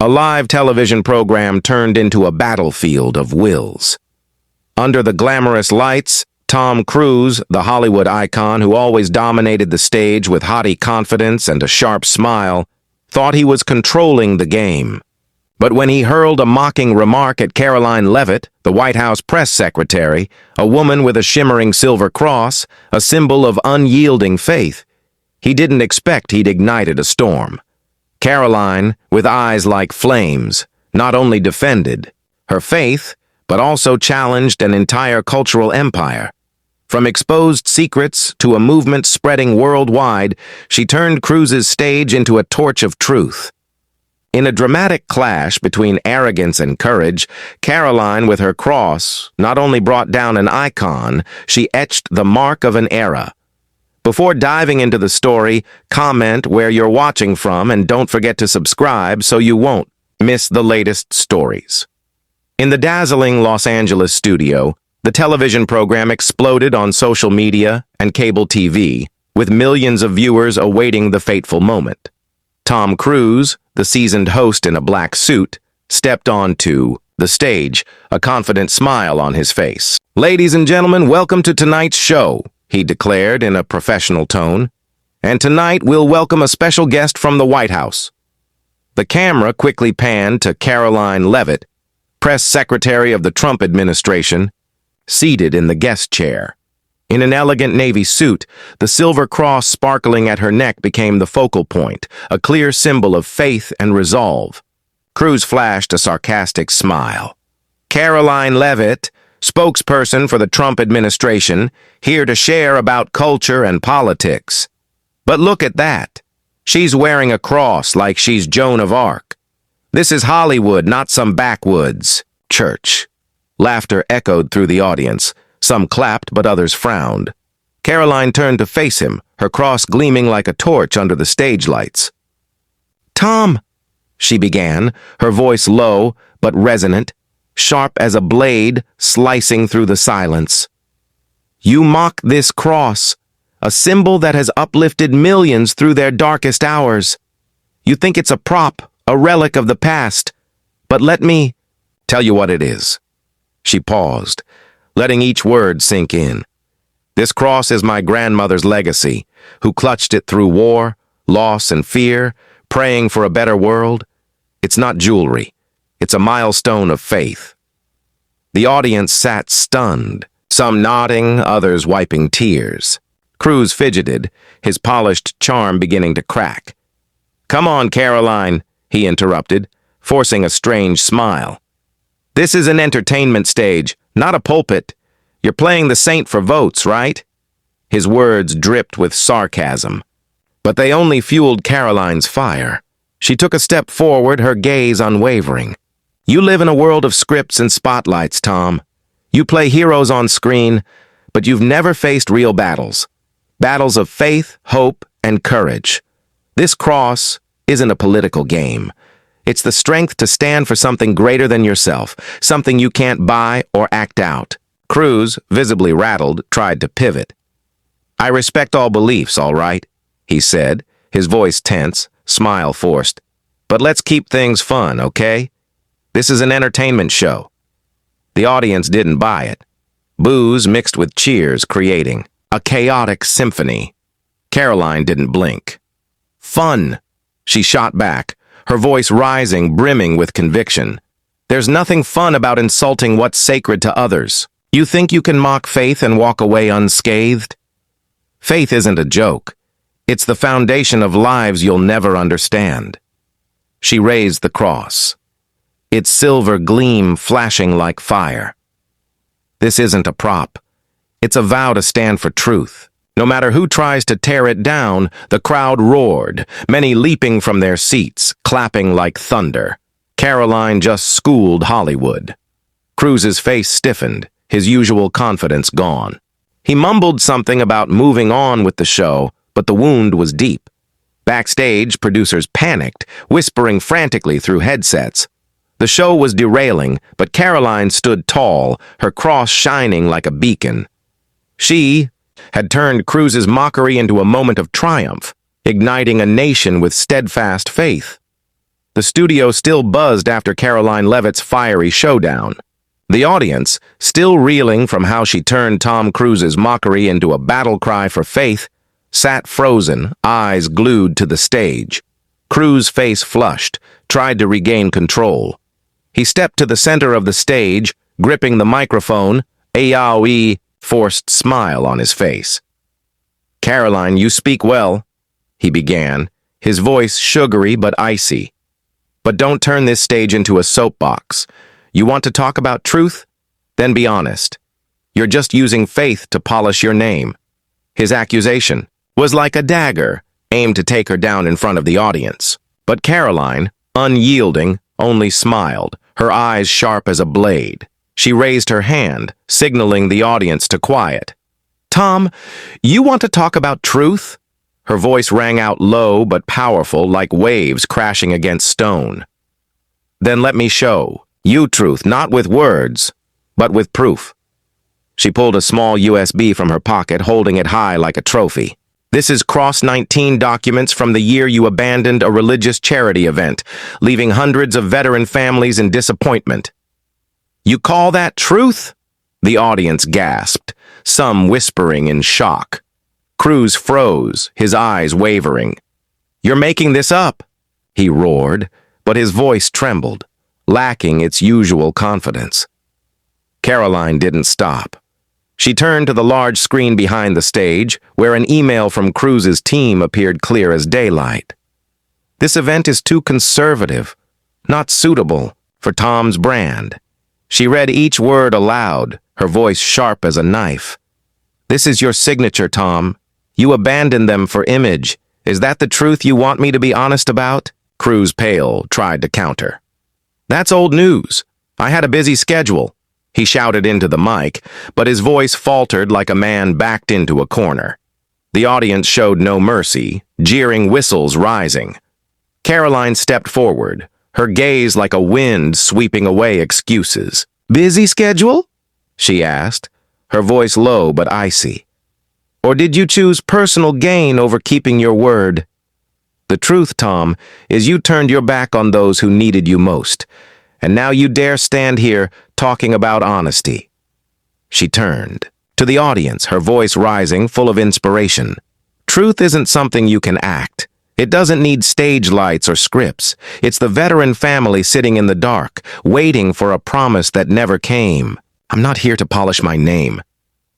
A live television program turned into a battlefield of wills. Under the glamorous lights, Tom Cruise, the Hollywood icon who always dominated the stage with haughty confidence and a sharp smile, thought he was controlling the game. But when he hurled a mocking remark at Karoline Leavitt, the White House press secretary, a woman with a shimmering silver cross, a symbol of unyielding faith, he didn't expect he'd ignited a storm. Karoline, with eyes like flames, not only defended her faith, but also challenged an entire cultural empire. From exposed secrets to a movement spreading worldwide, she turned Cruise's stage into a torch of truth. In a dramatic clash between arrogance and courage, Karoline, with her cross, not only brought down an icon, she etched the mark of an era. Before diving into the story, comment where you're watching from and don't forget to subscribe so you won't miss the latest stories. In the dazzling Los Angeles studio, the television program exploded on social media and cable TV, with millions of viewers awaiting the fateful moment. Tom Cruise, the seasoned host in a black suit, stepped onto the stage, a confident smile on his face. "Ladies and gentlemen, welcome to tonight's show," he declared in a professional tone. "And tonight we'll welcome a special guest from the White House." The camera quickly panned to Karoline Leavitt, press secretary of the Trump administration, seated in the guest chair. In an elegant navy suit, the silver cross sparkling at her neck became the focal point, a clear symbol of faith and resolve. Cruise flashed a sarcastic smile. "Karoline Leavitt, spokesperson for the Trump administration, here to share about culture and politics. But look at that. She's wearing a cross like she's Joan of Arc. This is Hollywood, not some backwoods church." Laughter echoed through the audience. Some clapped, but others frowned. Karoline turned to face him, her cross gleaming like a torch under the stage lights. "Tom," she began, her voice low but resonant, sharp as a blade slicing through the silence. "You mock this cross, a symbol that has uplifted millions through their darkest hours. You think it's a prop, a relic of the past. But let me tell you what it is." She paused, letting each word sink in. "This cross is my grandmother's legacy, who clutched it through war, loss, and fear, praying for a better world. It's not jewelry. It's a milestone of faith." The audience sat stunned, some nodding, others wiping tears. Cruise fidgeted, his polished charm beginning to crack. "Come on, Karoline," he interrupted, forcing a strange smile. "This is an entertainment stage, not a pulpit. You're playing the saint for votes, right?" His words dripped with sarcasm. But they only fueled Karoline's fire. She took a step forward, her gaze unwavering. "You live in a world of scripts and spotlights, Tom. You play heroes on screen, but you've never faced real battles. Battles of faith, hope, and courage. This cross isn't a political game. It's the strength to stand for something greater than yourself, something you can't buy or act out." Cruise, visibly rattled, tried to pivot. "I respect all beliefs, all right," he said, his voice tense, smile forced. "But let's keep things fun, okay? This is an entertainment show." The audience didn't buy it. Boos mixed with cheers, creating a chaotic symphony. Karoline didn't blink. "Fun," she shot back, her voice rising, brimming with conviction. "There's nothing fun about insulting what's sacred to others. You think you can mock faith and walk away unscathed? Faith isn't a joke. It's the foundation of lives you'll never understand." She raised the cross, its silver gleam flashing like fire. "This isn't a prop. It's a vow to stand for truth. No matter who tries to tear it down," the crowd roared, many leaping from their seats, clapping like thunder. Karoline just schooled Hollywood. Cruise's face stiffened, his usual confidence gone. He mumbled something about moving on with the show, but the wound was deep. Backstage, producers panicked, whispering frantically through headsets. The show was derailing, but Karoline stood tall, her cross shining like a beacon. She had turned Cruise's mockery into a moment of triumph, igniting a nation with steadfast faith. The studio still buzzed after Karoline Leavitt's fiery showdown. The audience, still reeling from how she turned Tom Cruise's mockery into a battle cry for faith, sat frozen, eyes glued to the stage. Cruise's face flushed, tried to regain control. He stepped to the center of the stage, gripping the microphone, a yaoi, forced smile on his face. "Karoline, you speak well," he began, his voice sugary but icy. "But don't turn this stage into a soapbox. You want to talk about truth? Then be honest. You're just using faith to polish your name." His accusation was like a dagger, aimed to take her down in front of the audience. But Karoline, unyielding, only smiled, her eyes sharp as a blade. She raised her hand, signaling the audience to quiet. "Tom, you want to talk about truth?" Her voice rang out low but powerful, like waves crashing against stone. "Then let me show you truth, not with words, but with proof." She pulled a small USB from her pocket, holding it high like a trophy. "This is Cross 19 documents from the year you abandoned a religious charity event, leaving hundreds of veteran families in disappointment." "You call that truth?" The audience gasped, some whispering in shock. Cruise froze, his eyes wavering. "You're making this up," he roared, but his voice trembled, lacking its usual confidence. Karoline didn't stop. She turned to the large screen behind the stage, where an email from Cruise's team appeared clear as daylight. "This event is too conservative, not suitable for Tom's brand." She read each word aloud, her voice sharp as a knife. "This is your signature, Tom. You abandoned them for image. Is that the truth you want me to be honest about?" Cruise, pale, tried to counter. "That's old news. I had a busy schedule," he shouted into the mic, but his voice faltered like a man backed into a corner. The audience showed no mercy, jeering whistles rising. Karoline stepped forward, her gaze like a wind sweeping away excuses. "Busy schedule?" she asked, her voice low but icy. "Or did you choose personal gain over keeping your word? The truth, Tom, is you turned your back on those who needed you most, and now you dare stand here talking about honesty." She turned to the audience, her voice rising, full of inspiration. "Truth isn't something you can act. It doesn't need stage lights or scripts. It's the veteran family sitting in the dark, waiting for a promise that never came. I'm not here to polish my name.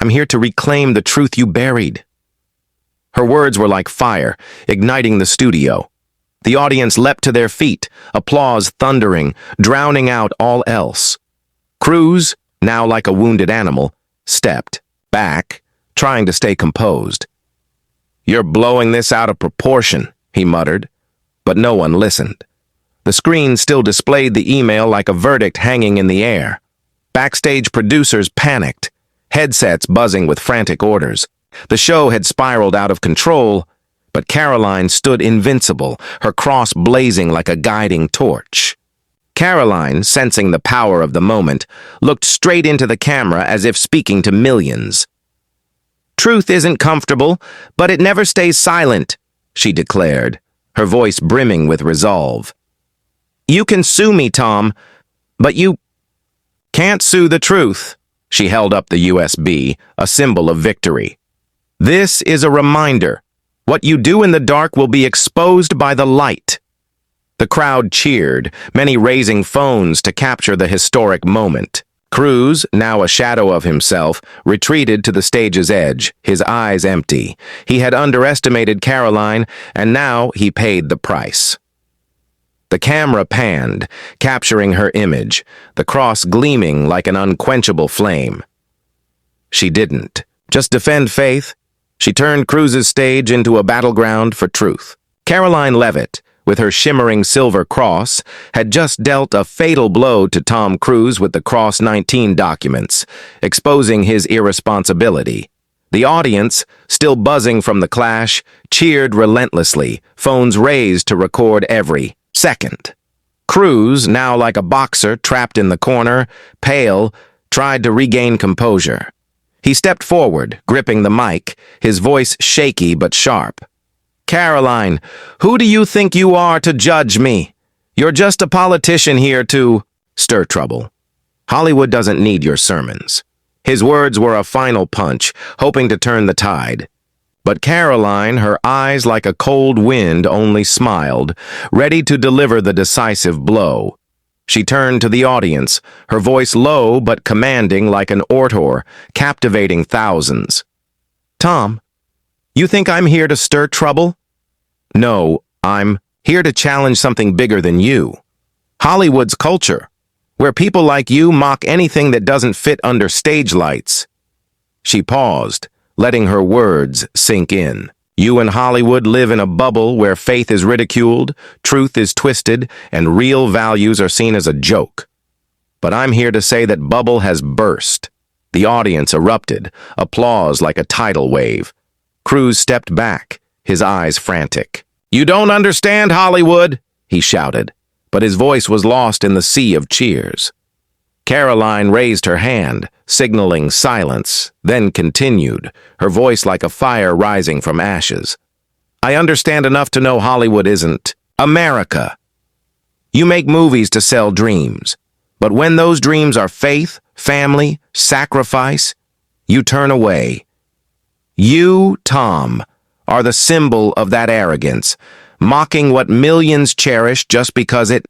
I'm here to reclaim the truth you buried." Her words were like fire, igniting the studio. The audience leapt to their feet, applause thundering, drowning out all else. Cruise, now like a wounded animal, stepped back, trying to stay composed. "You're blowing this out of proportion," he muttered, but no one listened. The screen still displayed the email like a verdict hanging in the air. Backstage producers panicked, headsets buzzing with frantic orders. The show had spiraled out of control, but Karoline stood invincible, her cross blazing like a guiding torch. Karoline, sensing the power of the moment, looked straight into the camera as if speaking to millions. "Truth isn't comfortable, but it never stays silent," she declared, her voice brimming with resolve. "You can sue me, Tom, but you can't sue the truth." She held up the USB, a symbol of victory. "This is a reminder. What you do in the dark will be exposed by the light." The crowd cheered, many raising phones to capture the historic moment. Cruise, now a shadow of himself, retreated to the stage's edge, his eyes empty. He had underestimated Karoline, and now he paid the price. The camera panned, capturing her image, the cross gleaming like an unquenchable flame. She didn't just defend faith. She turned Cruise's stage into a battleground for truth. Karoline Leavitt, with her shimmering silver cross, had just dealt a fatal blow to Tom Cruise with the Cross 19 documents, exposing his irresponsibility. The audience, still buzzing from the clash, cheered relentlessly, phones raised to record every second. Cruise, now like a boxer trapped in the corner, pale, tried to regain composure. He stepped forward, gripping the mic, his voice shaky but sharp. "Karoline, who do you think you are to judge me? You're just a politician here to stir trouble. Hollywood doesn't need your sermons. His words were a final punch, hoping to turn the tide. But Karoline, her eyes like a cold wind, only smiled, ready to deliver the decisive blow. She turned to the audience, her voice low but commanding like an orator, captivating thousands. Tom, you think I'm here to stir trouble? No, I'm here to challenge something bigger than you. Hollywood's culture, where people like you mock anything that doesn't fit under stage lights. She paused, letting her words sink in. You and Hollywood live in a bubble where faith is ridiculed, truth is twisted, and real values are seen as a joke. But I'm here to say that bubble has burst. The audience erupted, applause like a tidal wave. Cruise stepped back, his eyes frantic. You don't understand, Hollywood, he shouted, but his voice was lost in the sea of cheers. Karoline raised her hand, signaling silence, then continued, her voice like a fire rising from ashes. I understand enough to know Hollywood isn't America. You make movies to sell dreams, but when those dreams are faith, family, sacrifice, you turn away. You, Tom, are the symbol of that arrogance, mocking what millions cherish just because it